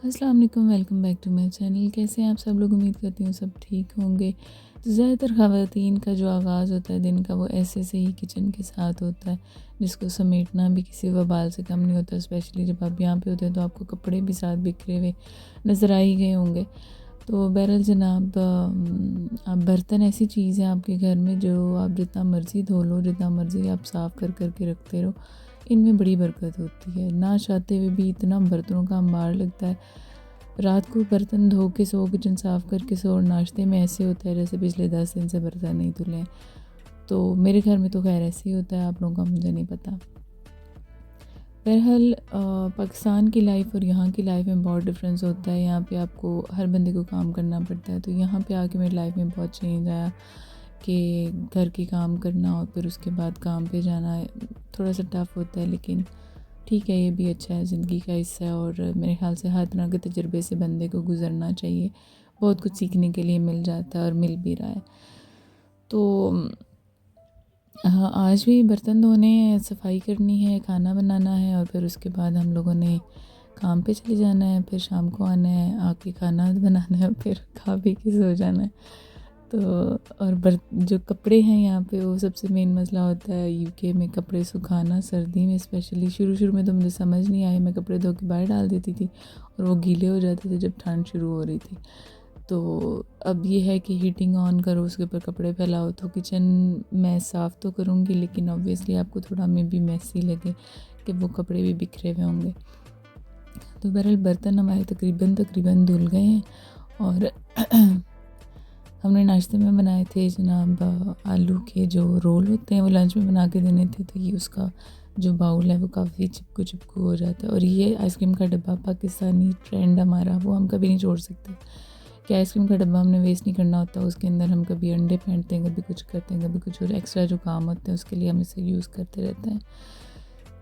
अस्सलाम वालेकुम, welcome back to my channel. कैसे हैं आप सब लोग? उम्मीद करती हूँ सब ठीक होंगे। तो ज़्यादातर ख़वातीन का जो आगाज़ होता है दिन का, वो ऐसे से ही किचन के साथ होता है, जिसको समेटना भी किसी वबाल से कम नहीं होता। स्पेशली जब आप यहाँ पे होते हैं तो आपको कपड़े भी साथ बिखरे हुए नज़र आ ही गए होंगे। तो बहरहाल जनाब, अब बर्तन ऐसी चीज़ है आपके घर में जो आप जितना मर्ज़ी धो लो, जितना मर्ज़ी आप साफ़ कर कर के रखते रहो, इनमें बड़ी बरकत होती है। ना चाहते हुए भी इतना बर्तनों का अंबार लगता है। रात को बर्तन धो के सो, किचन साफ़ करके सो, और नाश्ते में ऐसे होता है जैसे पिछले 10 दिन से बर्तन नहीं धुले हैं। तो मेरे घर में तो खैर ऐसे ही होता है, आप लोगों का मुझे नहीं पता। बहरहाल पाकिस्तान की लाइफ और यहाँ की लाइफ में बहुत डिफरेंस होता है। यहाँ पे आपको हर बंदे को काम करना पड़ता है। तो यहाँ पे आके मेरी लाइफ में बहुत चेंज आया कि घर के काम करना और फिर उसके बाद काम पे जाना थोड़ा सा टफ़ होता है, लेकिन ठीक है, ये भी अच्छा है, ज़िंदगी का हिस्सा है। और मेरे ख़्याल से हर तरह के तजुर्बे से बंदे को गुज़रना चाहिए। बहुत कुछ सीखने के लिए मिल जाता है और मिल भी रहा है। तो हाँ, आज भी बर्तन धोने हैं, सफाई करनी है, खाना बनाना है, और फिर उसके बाद हम लोगों ने काम पे चले जाना है। फिर शाम को आना है, आके खाना बनाना है, फिर खा पी के सो जाना है। तो और जो कपड़े हैं यहाँ पे, वो सबसे मेन मसला होता है यूके में कपड़े सुखाना। सर्दी में स्पेशली शुरू शुरू में तो मुझे समझ नहीं आई, मैं कपड़े धो के बाहर डाल देती थी और वो गीले हो जाते थे जब ठंड शुरू हो रही थी। तो अब ये है कि हीटिंग ऑन करो, उसके ऊपर कपड़े फैलाओ। तो किचन मैं साफ़ तो करूँगी, लेकिन ऑब्वियसली आपको थोड़ा में भी मैसी लगे कि वो कपड़े भी बिखरे हुए होंगे। तो बहरहाल बर्तन हमारे तकरीबन तकरीबन धुल गए हैं। और हमने नाश्ते में बनाए थे जनाब आलू के जो रोल होते हैं, वो लंच में बना के देने थे। तो ये उसका जो बाउल है वो काफ़ी चिपकू चिपकू हो जाता है। और ये आइसक्रीम का डब्बा, पाकिस्तानी ट्रेंड हमारा, वो हम कभी नहीं छोड़ सकते कि आइसक्रीम का डब्बा हमने वेस्ट नहीं करना होता। उसके अंदर हम कभी अंडे फेंटते हैं, कभी कुछ करते हैं, कभी कुछ और एक्स्ट्रा जो काम होते हैं उसके लिए हम इसे यूज़ करते रहते हैं।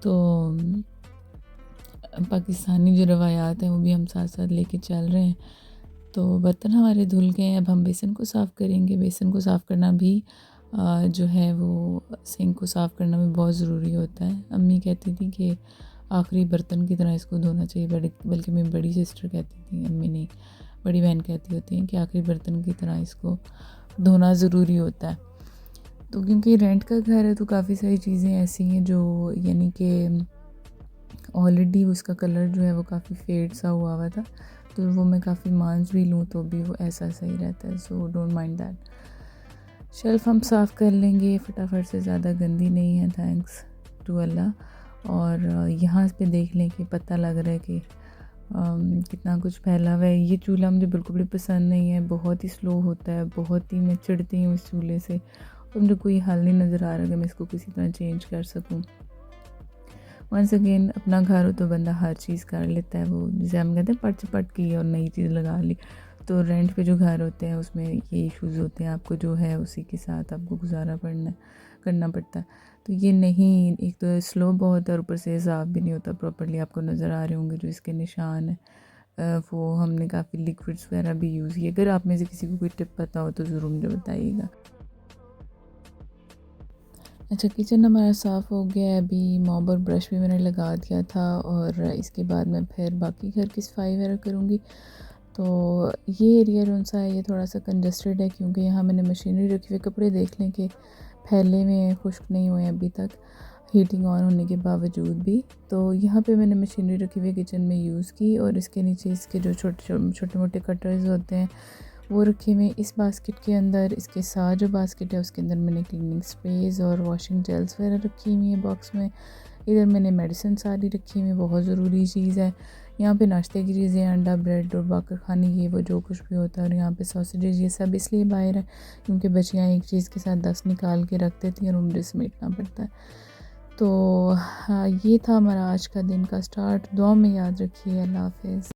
तो पाकिस्तानी जो रवायात हैं वो भी हम साथ साथ लेके चल रहे हैं। तो बर्तन हमारे धुल गए हैं, अब हम बेसन को साफ़ करेंगे। बेसन को साफ़ करना भी जो है वो सिंक को साफ़ करना भी बहुत ज़रूरी होता है। अम्मी कहती थी कि आखिरी बर्तन की तरह इसको धोना चाहिए, बल्कि मेरी बड़ी सिस्टर कहती थी, अम्मी नहीं, बड़ी बहन कहती होती हैं कि आखिरी बर्तन की तरह इसको धोना ज़रूरी होता है। तो क्योंकि रेंट का घर है तो काफ़ी सारी चीज़ें ऐसी हैं जो यानी कि ऑलरेडी उसका कलर जो है वो काफ़ी फेड सा हुआ था, तो वो मैं काफ़ी मांझ भी लूँ तो भी वो ऐसा सही रहता है। So don't mind that. Shelf हम साफ़ कर लेंगे फटाफट से, ज़्यादा गंदी नहीं है, थैंक्स टू अल्लाह। और यहाँ पे देख लें कि पता लग रहा है कि कितना कुछ फैला हुआ है। ये चूल्हा मुझे बिल्कुल भी पसंद नहीं है, बहुत ही स्लो होता है, बहुत ही मैं चिढ़ती हूँ इस चूल्हे से। और मुझे कोई हल नहीं नज़र आ रहा कि मैं इसको किसी तरह चेंज कर सकूँ। वंस अगेन अपना घर हो तो बंदा हर चीज़ कर लेता है। वो जैसे हम कहते हैं पट चपट की और नई चीज़ लगा ली। तो रेंट पे जो घर होते हैं उसमें ये इश्यूज़ होते हैं, आपको जो है उसी के साथ आपको गुजारा करना पड़ता है। तो ये नहीं, एक तो स्लो बहुत है और ऊपर से साफ़ भी नहीं होता प्रॉपर्ली। आपको नज़र आ रहे होंगे जो इसके निशान है। वो हमने काफ़ी लिक्विड्स वगैरह भी यूज़ किए। अगर आप में से किसी को कोई टिप पता हो तो ज़रूर मुझे बताइएगा। अच्छा, किचन हमारा साफ़ हो गया है। अभी मॉप और ब्रश भी मैंने लगा दिया था और इसके बाद मैं फिर बाकी घर की सफाई वगैरह करूँगी। तो ये एरिया जो सा है ये थोड़ा सा कंजस्टेड है, क्योंकि यहाँ मैंने मशीनरी रखी हुई है। कपड़े देख लें कि फैले हुए हैं, खुश्क नहीं हुए अभी तक, हीटिंग ऑन होने के बावजूद भी। तो यहाँ पे मैंने मशीनरी रखी हुई किचन में यूज़ की, और इसके नीचे इसके जो छोटे मोटे कटर्स होते हैं वो रखे हुए इस बास्केट के अंदर। इसके साथ जो बास्केट है उसके अंदर मैंने क्लीनिंग स्प्रेज और वॉशिंग जेल्स वगैरह रखी हुई है बॉक्स में। इधर मैंने मेडिसिन सारी रखी हुई है, बहुत ज़रूरी चीज़ है। यहाँ पे नाश्ते की चीज़ें, अंडा, ब्रेड और बाकर खाने, ये वो जो कुछ भी होता है। और यहाँ पे सॉसेजेस, ये सब इसलिए बाहर है क्योंकि बच्चियाँ एक चीज़ के साथ 10 निकाल के रख देती हैं और मुझे समेटना पड़ता है। तो हाँ, ये था हमारा आज का दिन का स्टार्ट। दुआ में याद रखिए। अल्लाह हाफ़िज़।